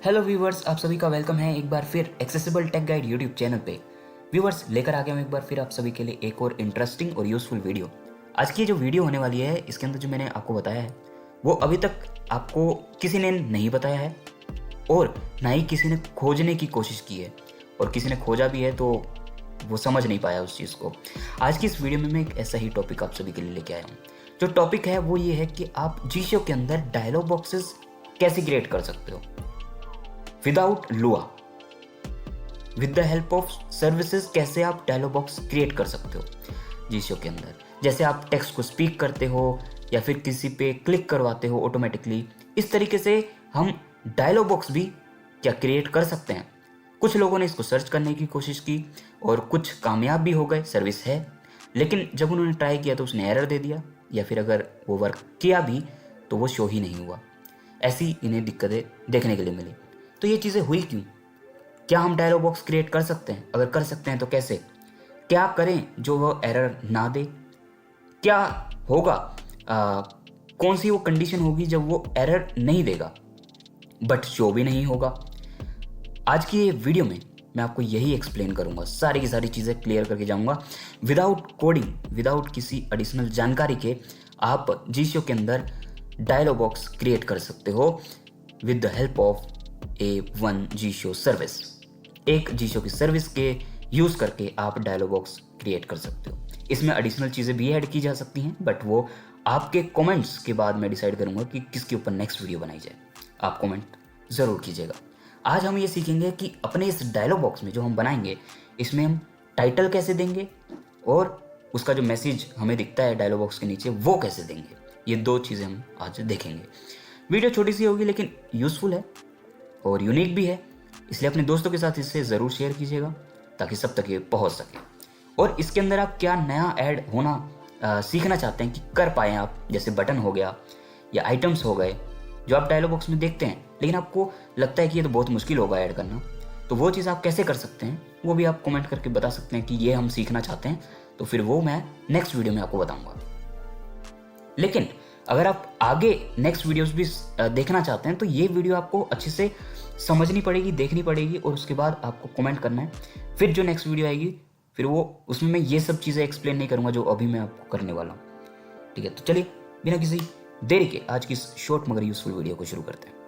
Hello viewers, आप सभी का वेलकम है एक बार फिर accessible tech guide YouTube channel पे। व्यूवर्स, लेकर आ गया हूँ एक बार फिर आप सभी के लिए एक और इंटरेस्टिंग और यूजफुल वीडियो। आज की जो वीडियो होने वाली है, इसके अंदर जो मैंने आपको बताया है वो अभी तक आपको किसी ने नहीं बताया है और ना ही किसी ने खोजने की कोशिश की है, और किसी ने खोजा भी है तो वो समझ नहीं पाया उस चीज़ को। आज की इस वीडियो में मैं एक ऐसा ही टॉपिक आप सभी के लिए लेके आया हूँ। जो टॉपिक है वो ये है कि आप जीशो के अंदर डायलॉग बॉक्सेस कैसे क्रिएट कर सकते हो विदाउट लुआ। With the help of services कैसे आप डायलॉग बॉक्स क्रिएट कर सकते हो जीशो के अंदर। जैसे आप टेक्स्ट को स्पीक करते हो या फिर किसी पे क्लिक करवाते हो ऑटोमेटिकली, इस तरीके से हम डायलॉग बॉक्स भी क्या क्रिएट कर सकते हैं। कुछ लोगों ने इसको सर्च करने की कोशिश की और कुछ कामयाब भी हो गए, सर्विस है, लेकिन जब उन्होंने ट्राई किया तो उसने एरर दे दिया, या फिर अगर वो वर्क किया भी तो वो शो ही नहीं हुआ। ऐसी इन्हें दिक्कतें देखने के लिए मिली। तो ये चीज़ें हुई क्यों? क्या हम डायलॉग बॉक्स क्रिएट कर सकते हैं? अगर कर सकते हैं तो कैसे? क्या करें जो वो एरर ना दे? क्या होगा? कौन सी वो कंडीशन होगी जब वो एरर नहीं देगा बट शो भी नहीं होगा? आज की ये वीडियो में मैं आपको यही एक्सप्लेन करूंगा, सारी की सारी चीज़ें क्लियर करके जाऊंगा। विदाउट कोडिंग, विदाउट किसी एडिशनल जानकारी के आप जीशो के अंदर डायलॉग बॉक्स क्रिएट कर सकते हो with the help of one जीशो सर्विस। एक जीशो की सर्विस के यूज़ करके आप डायलॉग बॉक्स क्रिएट कर सकते हो। इसमें एडिशनल चीज़ें भी ऐड की जा सकती हैं, बट वो आपके कमेंट्स के बाद मैं डिसाइड करूंगा कि किसके ऊपर नेक्स्ट वीडियो बनाई जाए। आप कमेंट ज़रूर कीजिएगा। आज हम ये सीखेंगे कि अपने इस डायलॉग बॉक्स में जो हम बनाएंगे, इसमें हम टाइटल कैसे देंगे और उसका जो मैसेज हमें दिखता है डायलॉग बॉक्स के नीचे वो कैसे देंगे। ये दो चीज़ें हम आज देखेंगे। वीडियो छोटी सी होगी लेकिन यूज़फुल है और यूनिक भी है, इसलिए अपने दोस्तों के साथ इसे ज़रूर शेयर कीजिएगा ताकि सब तक ये पहुंच सके। और इसके अंदर आप क्या नया ऐड होना सीखना चाहते हैं कि कर पाएँ आप, जैसे बटन हो गया या आइटम्स हो गए जो आप डायलॉग बॉक्स में देखते हैं लेकिन आपको लगता है कि ये तो बहुत मुश्किल होगा ऐड करना, तो वो चीज़ आप कैसे कर सकते हैं वो भी आप कमेंट करके बता सकते हैं कि ये हम सीखना चाहते हैं, तो फिर वो मैं नेक्स्ट वीडियो में आपको बताऊँगा। लेकिन अगर आप आगे नेक्स्ट वीडियोस भी देखना चाहते हैं तो ये वीडियो आपको अच्छे से समझनी पड़ेगी, देखनी पड़ेगी, और उसके बाद आपको कमेंट करना है। फिर जो नेक्स्ट वीडियो आएगी फिर वो उसमें मैं ये सब चीज़ें एक्सप्लेन नहीं करूँगा जो अभी मैं आपको करने वाला हूँ। ठीक है, तो चलिए बिना किसी देरी के आज की इस शॉर्ट मगर यूजफुल वीडियो को शुरू करते हैं।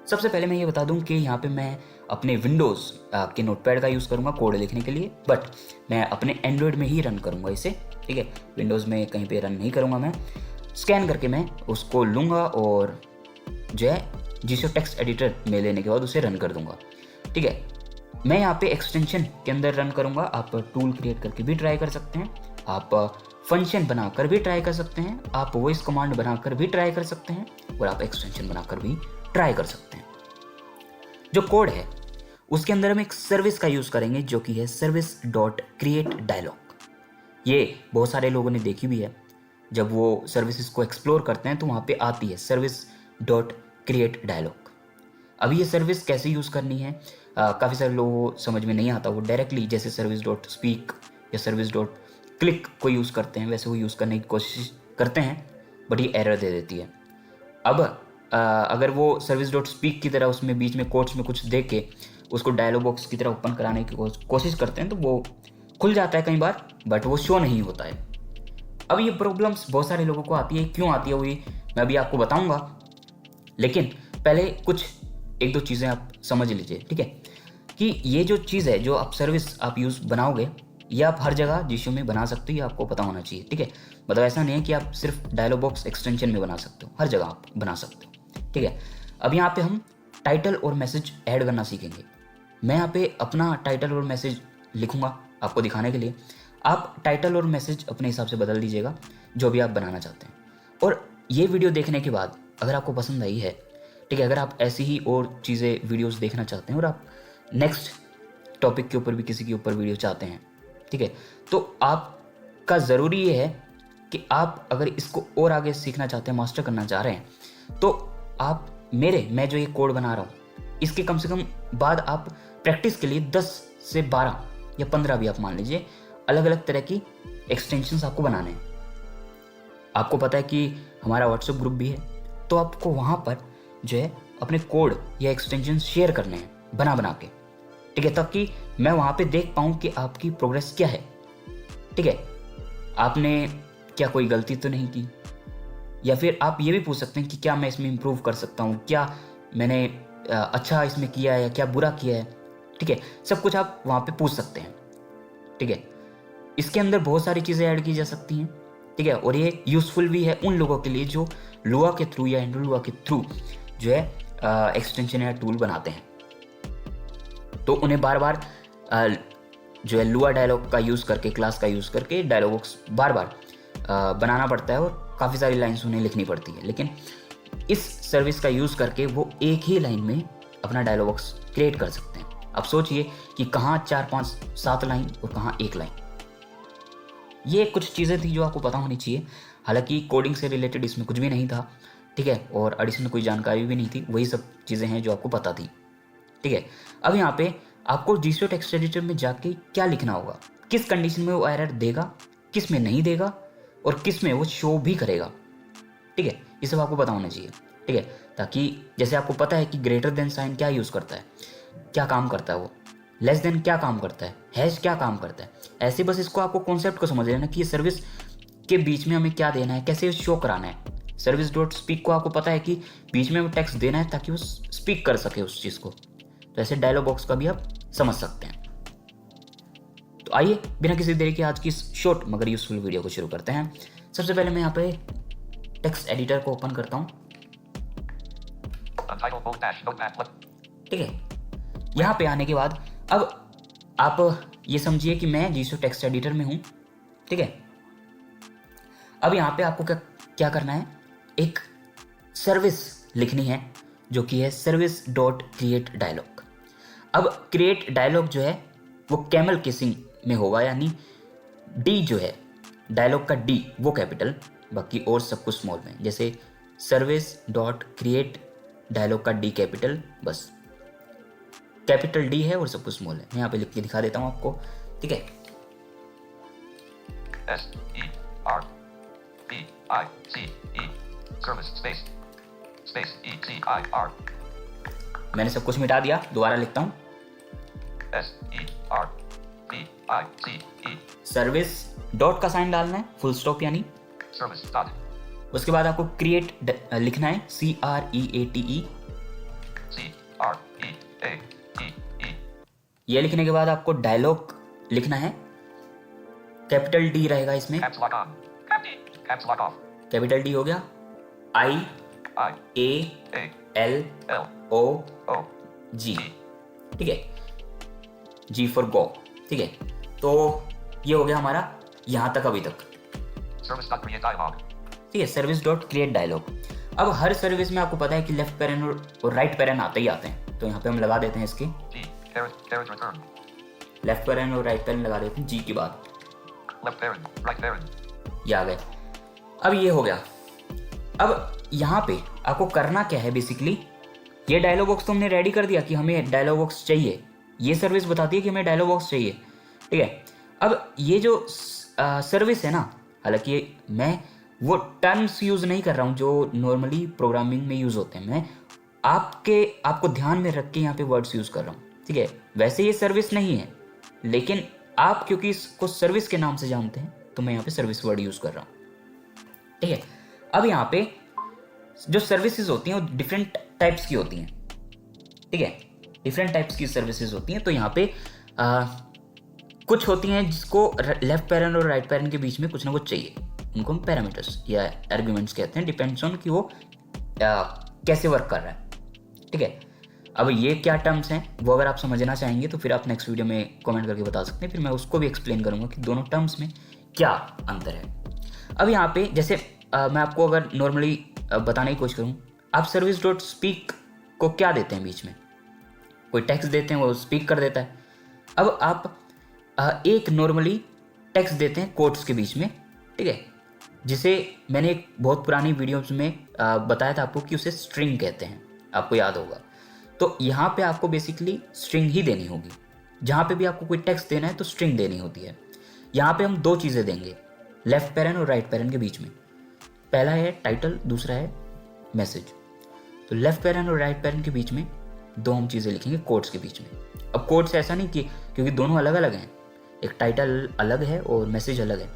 सबसे पहले मैं ये बता दूं कि यहाँ पे मैं अपने विंडोज़ के नोटपैड का यूज़ करूँगा कोड लिखने के लिए, बट मैं अपने एंड्रॉयड में ही रन करूँगा इसे। ठीक है, विंडोज़ में कहीं पे रन नहीं करूँगा। मैं स्कैन करके मैं उसको लूँगा और जो है जीशो टेक्स्ट एडिटर में लेने के बाद उसे रन कर दूँगा। ठीक है, मैं यहाँ पे एक्सटेंशन के अंदर रन करूँगा। आप टूल क्रिएट करके भी ट्राई कर सकते हैं, आप फंक्शन बनाकर भी ट्राई कर सकते हैं, आप वॉइस कमांड बनाकर भी ट्राई कर सकते हैं, और आप एक्सटेंशन बनाकर भी ट्राई कर सकते हैं। जो कोड है उसके अंदर हम एक सर्विस का यूज़ करेंगे जो कि है सर्विस डॉट क्रिएट डायलॉग। ये बहुत सारे लोगों ने देखी भी है, जब वो सर्विसेज को एक्सप्लोर करते हैं तो वहाँ पे आती है सर्विस डॉट क्रिएट डायलॉग। अभी ये सर्विस कैसे यूज़ करनी है काफ़ी सारे लोगों को समझ में नहीं आता। वो डायरेक्टली जैसे सर्विस डॉट स्पीक या सर्विस डॉट क्लिक को यूज़ करते हैं वैसे वो यूज़ करने की कोशिश करते हैं, बट ये एरर दे देती है। अब अगर वो सर्विस डॉट स्पीक की तरह उसमें बीच में कोट्स में कुछ दे के उसको डायलॉग बॉक्स की तरह ओपन कराने की कोशिश करते हैं तो वो खुल जाता है कई बार, बट वो शो नहीं होता है। अब ये प्रॉब्लम्स बहुत सारे लोगों को आती है, क्यों आती है वही मैं अभी आपको बताऊंगा, लेकिन पहले कुछ एक दो चीज़ें आप समझ लीजिए। ठीक है, कि ये जो चीज़ है जो आप सर्विस आप यूज़ बनाओगे ये आप हर जगह जीशो में बना सकते हो, ये आपको पता होना चाहिए। ठीक है, मतलब ऐसा नहीं है कि आप सिर्फ डायलॉग बॉक्स एक्सटेंशन में बना सकते हो, हर जगह आप बना सकते हो। ठीक है, अब यहाँ पे हम टाइटल और मैसेज ऐड करना सीखेंगे। मैं यहाँ पे अपना टाइटल और मैसेज लिखूंगा आपको दिखाने के लिए। आप टाइटल और मैसेज अपने हिसाब से बदल दीजिएगा जो भी आप बनाना चाहते हैं। और ये वीडियो देखने के बाद अगर आपको पसंद आई है, ठीक है, अगर आप ऐसी ही और चीज़ें वीडियोस देखना चाहते हैं और आप नेक्स्ट टॉपिक के ऊपर भी किसी के ऊपर वीडियो चाहते हैं, ठीक है, तो आपका ज़रूरी ये है कि आप अगर इसको और आगे सीखना चाहते हैं, मास्टर करना चाह रहे हैं, तो आप मैं जो ये कोड बना रहा हूँ इसके कम से कम बाद आप प्रैक्टिस के लिए 10 से 12 या 15 भी आप मान लीजिए अलग अलग तरह की एक्सटेंशंस आपको बनाने हैं। आपको पता है कि हमारा व्हाट्सएप ग्रुप भी है, तो आपको वहाँ पर जो है अपने कोड या एक्सटेंशन शेयर करने हैं बना के, ठीक है, ताकि मैं वहाँ पे देख पाऊँ कि आपकी प्रोग्रेस क्या है, ठीक है, आपने क्या कोई गलती तो नहीं की, या फिर आप ये भी पूछ सकते हैं कि क्या मैं इसमें इम्प्रूव कर सकता हूँ, क्या मैंने अच्छा इसमें किया है या क्या बुरा किया है, ठीक है, सब कुछ आप वहाँ पे पूछ सकते हैं, ठीक है। इसके अंदर बहुत सारी चीज़ें ऐड की जा सकती हैं, ठीक है, और ये यूज़फुल भी है उन लोगों के लिए जो लुआ के थ्रू या एंड्रॉइड लुआ के थ्रू जो है एक्सटेंशन या टूल बनाते हैं। तो उन्हें बार बार जो है लुआ डायलॉग का यूज़ करके, क्लास का यूज़ करके डायलॉग बॉक्स बार बार बनाना पड़ता है और काफ़ी सारी लाइन्स उन्हें लिखनी पड़ती है। लेकिन इस सर्विस का यूज़ करके वो एक ही लाइन में अपना डायलॉग बॉक्स क्रिएट कर सकते हैं। अब सोचिए कि कहाँ 4, 5, 7 लाइन और कहाँ एक लाइन। ये कुछ चीज़ें थी जो आपको पता होनी चाहिए। हालांकि कोडिंग से रिलेटेड इसमें कुछ भी नहीं था, ठीक है, और एडिशनल कोई जानकारी भी नहीं थी, वही सब चीज़ें हैं जो आपको पता थी, ठीक है। अब यहाँ पे आपको जीएसटी टेक्स्ट एडिटर में जाके क्या लिखना होगा, किस कंडीशन में वो एरर देगा, किस में नहीं देगा और किस में वो शो भी करेगा, ठीक है, ये सब आपको पता होना चाहिए, ठीक है, ताकि जैसे आपको पता है कि ग्रेटर देन साइन क्या यूज़ करता है, क्या काम करता है, वो लेस देन क्या काम करता है, हैश क्या काम करता है, ऐसे बस इसको आपको कॉन्सेप्ट को समझ लेना कि ये सर्विस के बीच में हमें क्या देना है, कैसे शो कराना है। सर्विस डॉट स्पीक को आपको पता है कि बीच में वो टेक्स्ट देना है ताकि वो स्पीक कर सके उस चीज़ को। तो ऐसे डायलॉग बॉक्स का भी आप समझ सकते हैं। तो आइए बिना किसी देरी के आज की इस शॉर्ट मगर यूजफुल वीडियो को शुरू करते हैं। सबसे पहले मैं यहाँ पे टेक्स्ट एडिटर को ओपन करता हूँ, ठीक है। यहाँ पे आने के बाद अब आप ये समझिए कि मैं जीएसटी टेक्स्ट एडिटर में हूँ, ठीक है। अब यहाँ पे आपको क्या करना है, एक सर्विस लिखनी है जो कि है सर्विस डॉट क्रिएट डायलॉग। अब क्रिएट डायलॉग जो है वो कैमल केसिंग में होगा, यानी डी जो है डायलॉग का डी वो कैपिटल, बाकी और सब कुछ स्मॉल में। जैसे सर्विस डॉट क्रिएट डायलॉग का डी कैपिटल, बस कैपिटल डी है और सब कुछ स्मॉल है। मैं यहाँ पे लिख के दिखा देता हूँ आपको, ठीक है। मैंने सब कुछ मिटा दिया, दोबारा लिखता हूँ सर्विस डॉट का साइन डालना है, फुल स्टॉप यानी सर्विस डॉट। उसके बाद आपको क्रिएट लिखना है CREATE। ये लिखने के बाद आपको डायलॉग लिखना है, कैपिटल डी रहेगा इसमें, कैपिटल डी हो गया, IALOG, ठीक है, G फॉर गो, ठीक है। तो ये हो गया हमारा यहाँ तक अभी तक, ठीक है, सर्विस डॉट क्रिएट डायलॉग। अब हर सर्विस में आपको पता है कि लेफ्ट पैरन और राइट पैरन आते ही आते हैं, तो यहाँ पे हम लगा देते हैं इसके लेफ्ट पैरन और राइट पैरन लगा देते हैं जी के बाद, ये आ गए। अब ये हो गया। अब यहाँ पे आपको करना क्या है, बेसिकली ये डायलॉग बॉक्स तो हमने रेडी कर दिया कि हमें डायलॉग बॉक्स चाहिए, ये सर्विस बताती है कि हमें डायलॉग बॉक्स चाहिए, ठीक है। अब ये जो सर्विस है ना, हालांकि मैं वो टर्म्स यूज़ नहीं कर रहा हूँ जो नॉर्मली प्रोग्रामिंग में यूज़ होते हैं, मैं आपको ध्यान में रख के यहाँ पे वर्ड्स यूज़ कर रहा हूँ, ठीक है। वैसे ये सर्विस नहीं है, लेकिन आप क्योंकि इसको सर्विस के नाम से जानते हैं तो मैं यहाँ पे सर्विस वर्ड यूज़ कर रहा हूँ, ठीक है। अब यहाँ पे जो सर्विसेज होती हैं वो डिफरेंट टाइप्स की होती हैं, ठीक है, डिफरेंट टाइप्स की सर्विसेज होती हैं। तो यहाँ पे कुछ होती हैं जिसको लेफ्ट पैरन और राइट पैरन के बीच में कुछ ना कुछ चाहिए, उनको हम पैरामीटर्स या आर्गुमेंट्स कहते हैं, डिपेंड्स ऑन कि वो कैसे वर्क कर रहा है, ठीक है। अब ये क्या टर्म्स हैं वो अगर आप समझना चाहेंगे तो फिर आप नेक्स्ट वीडियो में कमेंट करके बता सकते हैं, फिर मैं उसको भी एक्सप्लेन करूँगा कि दोनों टर्म्स में क्या अंतर है। अब यहाँ पे जैसे मैं आपको अगर नॉर्मली बताने की कोशिश करूँ, आप सर्विस डॉट स्पीक को क्या देते हैं, बीच में कोई टेक्स्ट देते हैं, वो स्पीक कर देता है। अब आप एक नॉर्मली टेक्स्ट देते हैं कोट्स के बीच में, ठीक है, जिसे मैंने एक बहुत पुरानी वीडियोस में बताया था आपको कि उसे स्ट्रिंग कहते हैं, आपको याद होगा। तो यहाँ पे आपको बेसिकली स्ट्रिंग ही देनी होगी, जहाँ पे भी आपको कोई टेक्स्ट देना है तो स्ट्रिंग देनी होती है। यहाँ पे हम दो चीज़ें देंगे लेफ्ट पैरन और राइट पैरन के बीच में, पहला है टाइटल, दूसरा है मैसेज। तो लेफ्ट पेरेंट और राइट पेरेंट के बीच में दो हम चीज़ें लिखेंगे कोट्स के बीच में। अब कोट्स ऐसा नहीं कि क्योंकि दोनों अलग अलग हैं, एक टाइटल अलग है और मैसेज अलग है।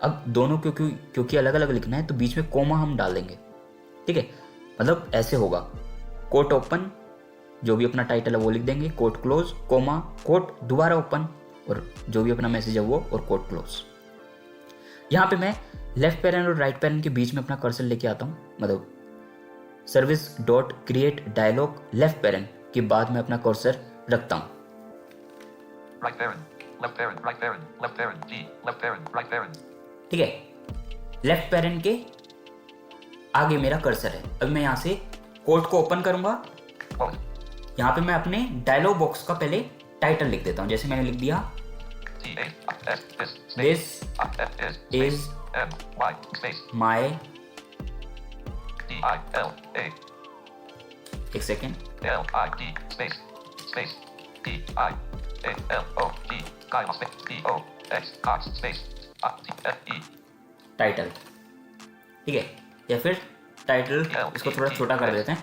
अब दोनों क्योंकि अलग अलग लिखना है तो बीच में कोमा हम डाल देंगे, ठीक है। मतलब ऐसे होगा, कोट ओपन, जो भी अपना टाइटल है वो लिख देंगे, कोट क्लोज, कोमा, कोट दोबारा ओपन, और जो भी अपना मैसेज है वो, और कोट क्लोज। यहाँ पे मैं लेफ्ट पेरेंट और राइट पेरेंट के बीच में अपना कर्सर लेके आता हूँ, मतलब service dot create dialog left parent के बाद मैं अपना कर्सर रखता हूँ। ठीक है, लेफ्ट पेरेंट के आगे मेरा कर्सर है। अब मैं यहाँ से कोट को ओपन करूंगा, यहाँ पे मैं अपने डायलॉग बॉक्स का पहले टाइटल लिख देता हूँ। जैसे मैंने लिख दिया दिस इज माई, एक सेकेंड, टाइटल, ठीक है। या फिर टाइटल इसको थोड़ा छोटा कर देते हैं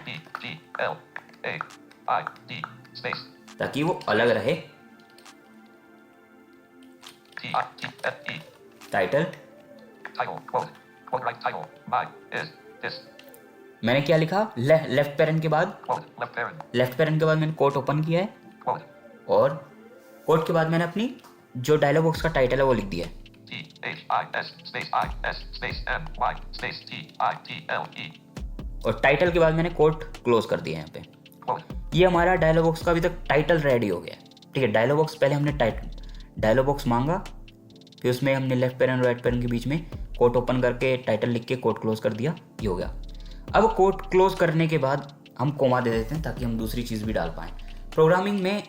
ताकि वो अलग रहे। टाइटल, मैंने क्या लिखा, लेफ्ट पेरेंट के बाद, लेफ्ट पेरेंट के बाद मैंने कोट ओपन किया है और कोट के बाद मैंने अपनी जो डायलॉग बॉक्स का टाइटल है वो लिख दिया है। और टाइटल के बाद मैंने कोट क्लोज कर दिया है यहाँ पे। ये हमारा डायलॉग बॉक्स का अभी तक टाइटल रेडी हो गया, ठीक है। डायलॉग बॉक्स पहले हमने डायलॉग बॉक्स मांगा, फिर उसमें हमने लेफ्ट पेरेंट और राइट पेरेंट के बीच में कोट ओपन करके टाइटल लिख के कोट क्लोज कर दिया, ये हो गया। अब कोट क्लोज करने के बाद हम कोमा दे देते हैं ताकि हम दूसरी चीज़ भी डाल पाएँ। प्रोग्रामिंग में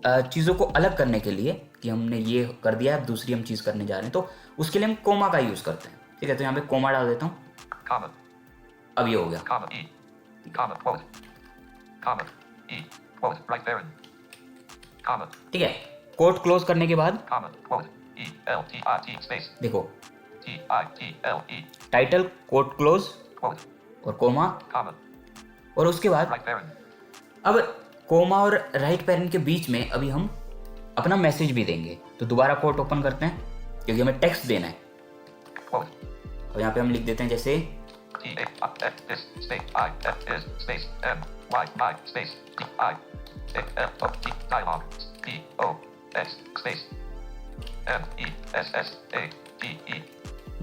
चीज़ों को अलग करने के लिए कि हमने ये कर दिया है, दूसरी हम चीज़ करने जा रहे हैं, तो उसके लिए हम कोमा का यूज़ करते हैं, ठीक है। तो यहाँ पे कोमा डाल देता हूँ, अब ये हो गया। ठीक है, कोट क्लोज करने के बाद देखो टाइटल, कोट क्लोज और कोमा, और उसके बाद अब कोमा और राइट पेरेंट के बीच में अभी हम अपना मैसेज भी देंगे। तो दोबारा कोट ओपन करते हैं क्योंकि हमें टेक्स्ट देना है। और यहाँ पे हम लिख देते हैं जैसे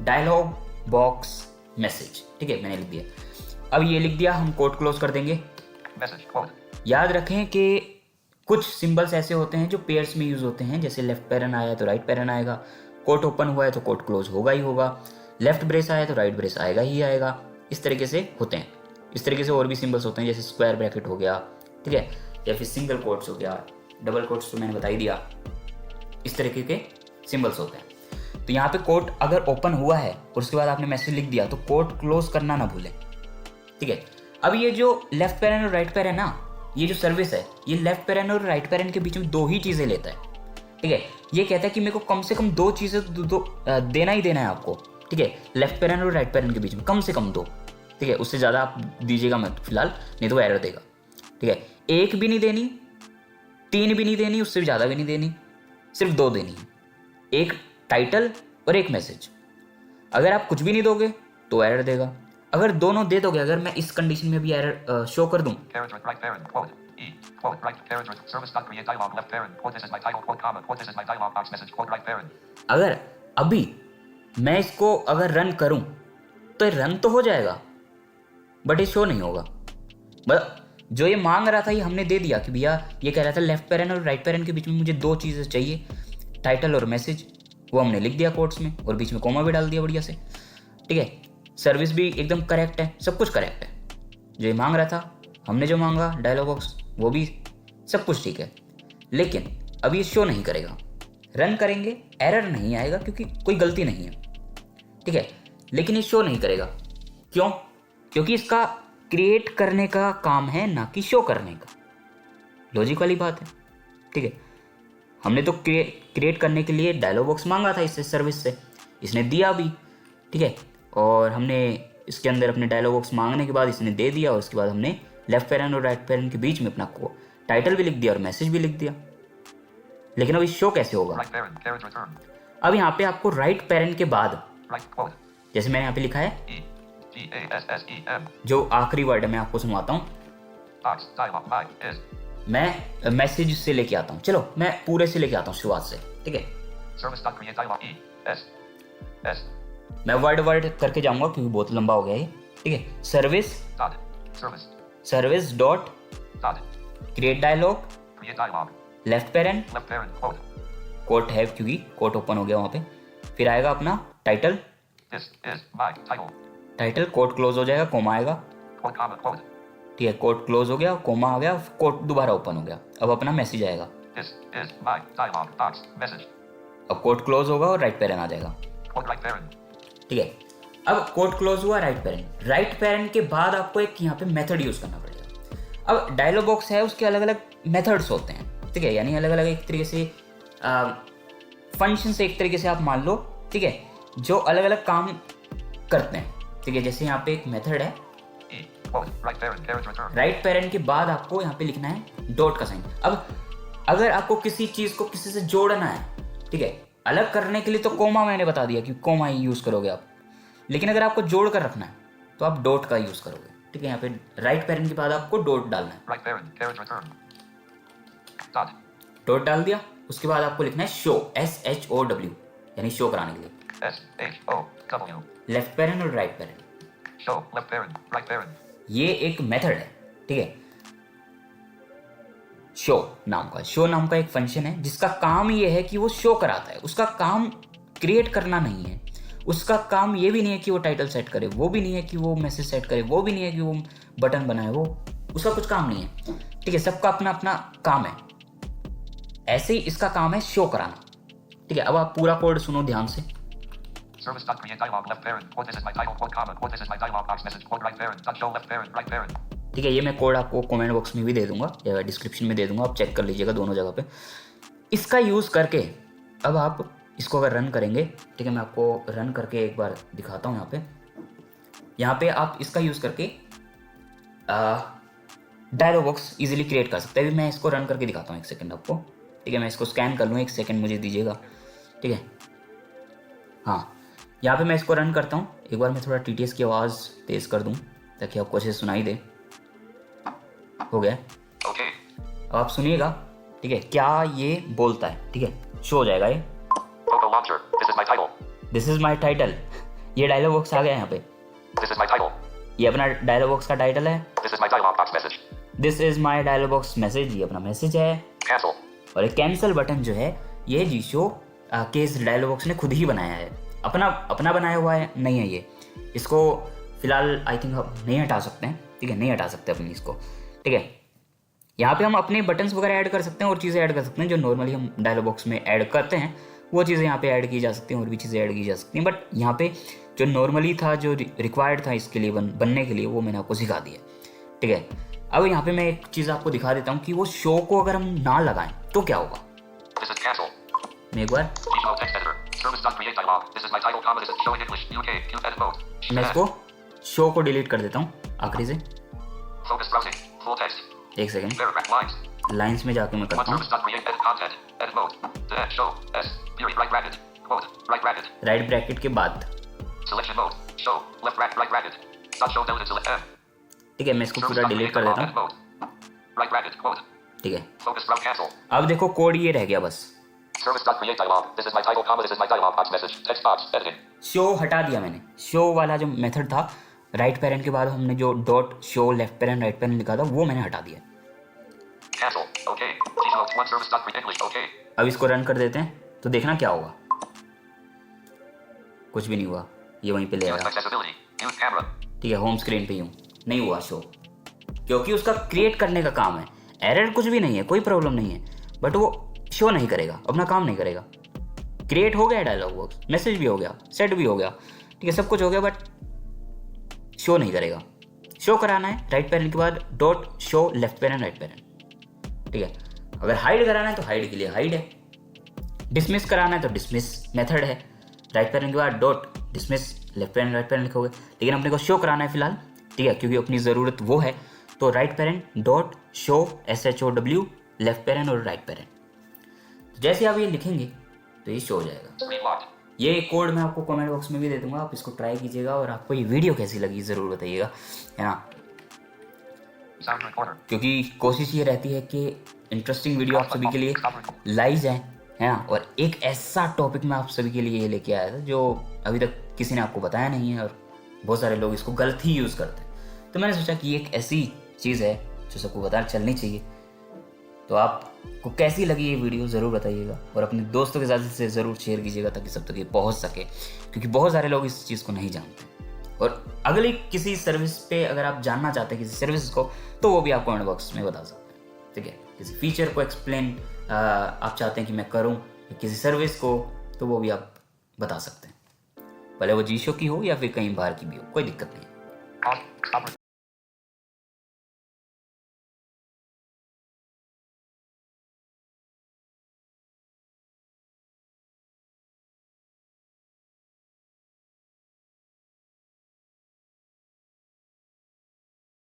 डायलॉग बॉक्स मैसेज, ठीक है, मैंने लिख दिया। अब ये लिख दिया, हम कोट क्लोज कर देंगे। याद रखें कि कुछ सिंबल्स ऐसे होते हैं जो पेयर्स में यूज होते हैं, जैसे लेफ्ट पेरेंट आया तो राइट पेरेंट आएगा, कोट ओपन हुआ है तो कोट क्लोज होगा ही होगा, लेफ्ट ब्रेस आया तो राइट ब्रेस आएगा ही आएगा। इस तरीके से होते हैं। इस तरीके से और भी सिंबल्स होते हैं, जैसे स्क्वायर ब्रैकेट हो गया, ठीक है, या फिर सिंगल कोट्स हो गया, डबल कोट्स तो मैंने बता ही दिया। इस तरीके के सिंबल्स होते हैं। तो यहाँ पे कोट अगर ओपन हुआ है और उसके बाद आपने मैसेज लिख दिया तो कोट क्लोज करना ना भूलें, ठीक है। अब ये जो लेफ्ट पेरेंट और राइट पेरेंट ना, ये जो सर्विस है, ये लेफ्ट पेरेंट और राइट पेरेंट के बीच में दो ही चीज़ें लेता है, ठीक है। ये कहता है कि मेरे को कम से कम दो चीज़ें देना ही देना है आपको, ठीक है। लेफ्ट पेरेंट और राइट पेरेंट के बीच में कम से कम दो, ठीक है। उससे ज़्यादा आप दीजिएगा मत फिलहाल, नहीं तो एरर देगा, ठीक है। एक भी नहीं देनी, तीन भी नहीं देनी, उससे ज़्यादा भी नहीं देनी, सिर्फ दो देनी है, एक टाइटल और एक मैसेज। अगर आप कुछ भी नहीं दोगे तो एरर देगा, अगर दोनों दे दोगे, अगर मैं इस कंडीशन में भी एरर शो कर दूं, अगर अभी मैं इसको अगर रन करूं तो रन तो हो जाएगा बट ये शो नहीं होगा। मतलब जो ये मांग रहा था ये हमने दे दिया कि भैया ये कह रहा था लेफ्ट पेरेंट और राइट पेरेंट के बीच में मुझे दो चीज़ें चाहिए, टाइटल और मैसेज, वो हमने लिख दिया कोट्स में और बीच में कोमा भी डाल दिया बढ़िया से, ठीक है। सर्विस भी एकदम करेक्ट है, सब कुछ करेक्ट है। जो ये मांग रहा था, हमने जो मांगा डायलॉग बॉक्स, वो भी सब कुछ ठीक है। लेकिन अब ये शो नहीं करेगा। रन करेंगे एरर नहीं आएगा क्योंकि कोई गलती नहीं है, ठीक है। लेकिन ये शो नहीं करेगा, क्यों? क्योंकि इसका क्रिएट करने का काम है, ना कि शो करने का। लॉजिक वाली बात है, ठीक है। हमने तो क्रिएट करने के लिए डायलॉग बॉक्स मांगा था इससे, सर्विस से, इसने दिया भी, ठीक है। और हमने इसके अंदर अपने डायलॉग बॉक्स मांगने के बाद इसने दे दिया और उसके बाद हमने लेफ्ट पेरेंट और राइट पेरेंट के बीच में अपना टाइटल भी लिख दिया और मैसेज भी लिख दिया। लेकिन अब शो कैसे होगा? अब यहाँ पे आपको राइट पेरेंट के बाद जैसे मैंने यहाँ पे लिखा है जो आखिरी वर्ड है मैं आपको सुनवाता हूँ। मैं मैसेज से लेके आता हूँ, चलो मैं पूरे से लेके आता हूँ शुरुआत से, ठीक है। मैं वर्ड करके जाऊंगा क्योंकि बहुत लंबा हो गया है, ठीक है। Service dot create dialog left parent quote है क्योंकि कोट ओपन हो गया वहां पे। फिर आएगा अपना टाइटल, टाइटल कोट क्लोज हो जाएगा, कोमा आएगा, ठीक है। कोट क्लोज हो गया, कोमा आ गया, कोट दोबारा ओपन हो गया। अब अपना मैसेज आएगा, अब कोट क्लोज होगा और राइट पेरेंट आ जाएगा, ठीक है। अब कोट क्लोज हुआ, राइट पेरेंट के बाद आपको एक यहाँ पे मेथड यूज करना पड़ेगा। अब डायलॉग बॉक्स है, उसके अलग अलग मेथड्स होते हैं, ठीक है। यानी अलग अलग एक तरीके से फंक्शन से एक तरीके से आप मान लो, ठीक है, जो अलग अलग काम करते हैं, ठीक है। जैसे यहाँ पे एक मेथड है राइट पेरेंट के बाद आपको यहाँ पे लिखना है डॉट का साइन। अब अगर आपको किसी चीज को किसी से जोड़ना है, ठीक है, अलग करने के लिए तो कोमा मैंने बता दिया कि कोमा ही यूज करोगे आप, लेकिन अगर आपको जोड़ कर रखना है तो आप डॉट का यूज करोगे, ठीक है। यहाँ पे राइट पेरेंट के बाद आपको डॉट डालना है, डॉट डाल दिया। उसके बाद आपको लिखना है शो, SHOW, यानी शो कराने के लिए लेफ्ट पेरेंट और राइट पेरेंट। ये एक मेथड है, ठीक है। शो नाम का एक फंक्शन है जिसका काम ये है कि वो शो कराता है। उसका काम क्रिएट करना नहीं है, उसका काम ये भी नहीं है कि वो टाइटल सेट करे, वो भी नहीं है कि वो मैसेज सेट करे, वो भी नहीं है कि वो बटन बनाए, वो उसका कुछ काम नहीं है, ठीक है। सबका अपना अपना काम है। ऐसे ही इसका काम है शो कराना, ठीक है। अब आप पूरा कोड सुनो ध्यान से। ठीक है, ये मैं कोड आपको कमेंट बॉक्स में भी दे दूंगा या डिस्क्रिप्शन में दे दूंगा, आप चेक कर लीजिएगा दोनों जगह पे। इसका यूज करके अब आप इसको अगर रन करेंगे, ठीक है, मैं आपको रन करके एक बार दिखाता हूँ। यहाँ पे आप इसका यूज करके डायलॉग बॉक्स इजीली क्रिएट कर सकते हैं। अभी मैं इसको रन करके दिखाता हूँ, एक सेकंड आपको, ठीक है। मैं इसको स्कैन कर लूँ, एक सेकंड मुझे दीजिएगा, ठीक है। हाँ, यहाँ पे मैं इसको रन करता हूँ। एक बार मैं थोड़ा TTS की आवाज़ तेज़ कर दूँ ताकि आपको अच्छे से सुनाई दे। हो गया, अब आप सुनिएगा, ठीक है, क्या ये बोलता है, ठीक है। शो हो जाएगा ये दिस इज माई टाइटल, ये डायलॉग बॉक्स आ गया यहाँ पे। ये अपना डायलॉग बॉक्स का टाइटल है, this is my dialog box message, ये अपना मैसेज है। और एक कैंसिल बटन जो है ये जीशो के इस डायलॉग बॉक्स ने खुद ही बनाया है, अपना बनाया हुआ है, नहीं है ये। इसको फिलहाल आई थिंक हम नहीं हटा सकते हैं, ठीक है, नहीं हटा सकते अपनी इसको, ठीक है। यहाँ पे हम अपने बटन्स वगैरह ऐड कर सकते हैं और चीज़ें ऐड कर सकते हैं जो नॉर्मली हम डायलॉग बॉक्स में ऐड करते हैं, वो चीज़ें यहाँ पे ऐड की जा सकती हैं और भी चीज़ें ऐड की जा सकती हैं। बट यहाँ पे जो नॉर्मली था, जो रिक्वायर्ड था इसके लिए बनने के लिए, वो मैंने आपको सिखा दिया, ठीक है। अब यहाँ पे मैं एक चीज़ आपको दिखा देता हूँ कि वो शो को अगर हम ना लगाएं तो क्या होगा। मैं एक बार मैं इसको शो को डिलीट कर देता हूँ आखिरी से। एक सेकेंड, लाइंस में जाके मैं करता हूँ। राइट ब्रैकेट के बाद, ठीक है, मैं इसको पूरा डिलीट कर देता हूँ, ठीक है। अब देखो कोड ये रह गया बस, शो हटा दिया मैंने। शो वाला जो मेथड था राइट पेरेंट के बाद हमने जो dot show left parent right parent लिखा था वो मैंने हटा दिया। अब इसको रन कर देते हैं तो देखना क्या होगा। कुछ भी नहीं हुआ, ये वहीं पे ले आया, ठीक है। होम स्क्रीन पे यूं नहीं हुआ शो, क्योंकि उसका क्रिएट करने का काम है। एरर कुछ भी नहीं है, कोई प्रॉब्लम नहीं है, बट वो शो नहीं करेगा, अपना काम नहीं करेगा। क्रिएट हो गया डायलॉग बॉक्स, मैसेज भी हो गया, सेट भी हो गया, ठीक है, सब कुछ हो गया, बट शो नहीं करेगा। शो कराना है राइट पेरेंट के बाद dot show left parent right parent, ठीक है। अगर हाइड कराना है तो हाइड के लिए हाइड है, डिसमिस कराना है तो डिसमिस मेथड है। राइट पेरेंट के बाद dot dismiss left parent right parent लिखोगे, लेकिन अपने को शो कराना है फिलहाल, ठीक है, क्योंकि अपनी ज़रूरत वो है। तो right parent dot show SHOW left parent और राइट पेरेंट। तो जैसे आप ये लिखेंगे तो ये शो हो जाएगा। ये कोड मैं आपको कमेंट बॉक्स में भी दे दूंगा, आप इसको ट्राई कीजिएगा और आपको ये वीडियो कैसी लगी ज़रूर बताइएगा, है ना। क्योंकि कोशिश ये रहती है कि इंटरेस्टिंग वीडियो आप सभी के लिए लाई जाए, है ना। और एक ऐसा टॉपिक मैं आप सभी के लिए लेके आया था जो अभी तक किसी ने आपको बताया नहीं है और बहुत सारे लोग इसको गलत ही यूज़ करते हैं। तो मैंने सोचा कि एक ऐसी चीज़ है जो सबको पता चलनी चाहिए। तो आपको कैसी लगी ये वीडियो ज़रूर बताइएगा और अपने दोस्तों के साथ इसे ज़रूर शेयर कीजिएगा ताकि सब तक ये पहुंच सके, क्योंकि बहुत सारे लोग इस चीज़ को नहीं जानते। और अगली किसी सर्विस पे अगर आप जानना चाहते हैं किसी सर्विस को, तो वो भी आप कमेंट बॉक्स में बता सकते हैं, ठीक है। किसी फीचर को एक्सप्लेन आप चाहते हैं कि मैं करूं किसी सर्विस को, तो वो भी आप बता सकते हैं, भले वो जीशो की हो या फिर कहीं बाहर की भी हो, कोई दिक्कत नहीं।